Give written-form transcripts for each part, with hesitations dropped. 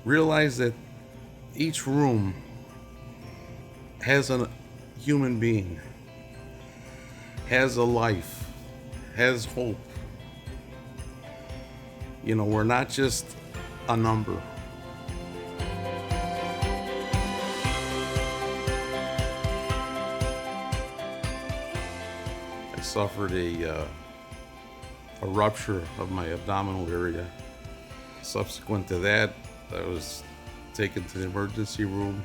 realize that each room has a human being, has a life, has hope. You know, we're not just a number. I suffered a rupture of my abdominal area. Subsequent to that, I was taken to the emergency room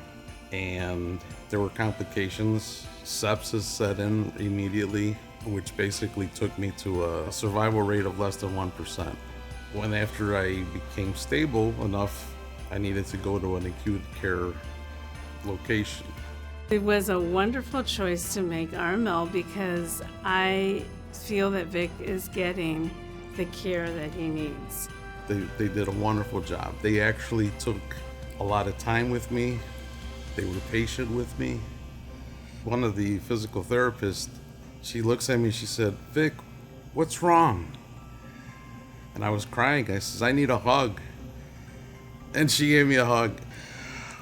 and there were complications. Sepsis set in immediately, which basically took me to a survival rate of less than 1%. When after I became stable enough, I needed to go to an acute care location. It was a wonderful choice to make RML because I feel that Vic is getting the care that he needs. They did a wonderful job. They actually took a lot of time with me. They were patient with me. One of the physical therapists, she looks at me, she said, "Vic, what's wrong?" And I was crying. I says, "I need a hug." And she gave me a hug.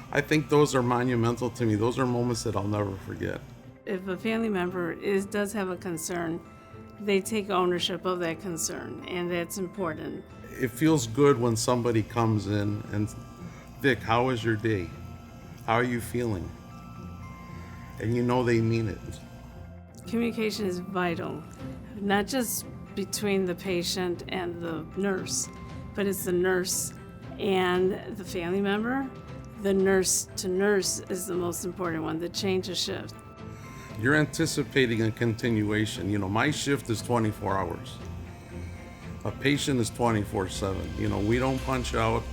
I think those are monumental to me. Those are moments that I'll never forget. If a family member does have a concern, they take ownership of that concern, and that's important. It feels good when somebody comes in and, "Vic, how was your day? How are you feeling?" And you know they mean it. Communication is vital, not just between the patient and the nurse, but it's the nurse and the family member. The nurse to nurse is the most important one, the change of shift. You're anticipating a continuation. You know, my shift is 24 hours. A patient is 24/7. You know, we don't punch out.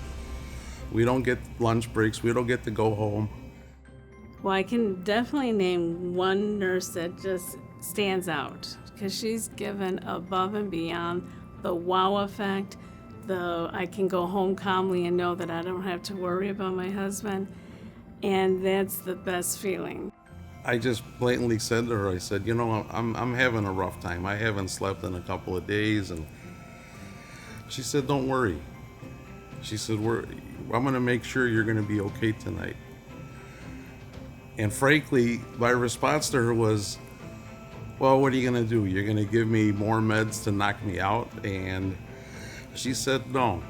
We don't get lunch breaks. We don't get to go home. Well, I can definitely name one nurse that just stands out because she's given above and beyond the wow effect. I can go home calmly and know that I don't have to worry about my husband, and that's the best feeling. I just blatantly said to her, I said, "You know, I'm having a rough time. I haven't slept in a couple of days." And she said, "Don't worry." She said, "I'm going to make sure you're going to be okay tonight." And frankly, my response to her was, "Well, what are you going to do? You're going to give me more meds to knock me out?" And she said, "No."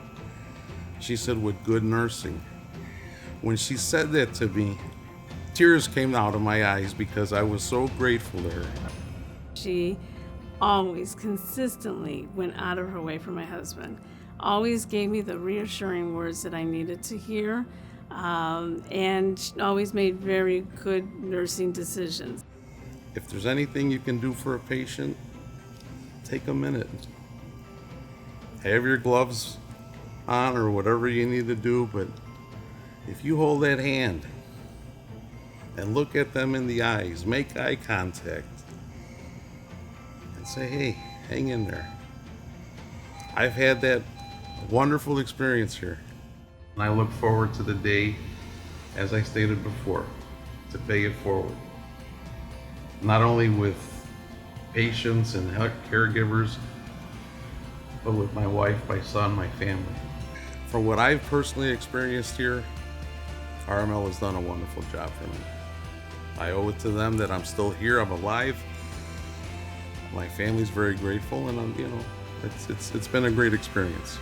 She said, "With good nursing." When she said that to me, tears came out of my eyes because I was so grateful to her. She always consistently went out of her way for my husband, always gave me the reassuring words that I needed to hear, and she always made very good nursing decisions. If there's anything you can do for a patient, take a minute. Have your gloves on or whatever you need to do, but if you hold that hand and look at them in the eyes, make eye contact, and say, "Hey, hang in there." I've had that wonderful experience here. And I look forward to the day, as I stated before, to pay it forward. Not only with patients and caregivers, but with my wife, my son, my family. For what I've personally experienced here, RML has done a wonderful job for me. I owe it to them that I'm still here, I'm alive. My family's very grateful, and it's been a great experience.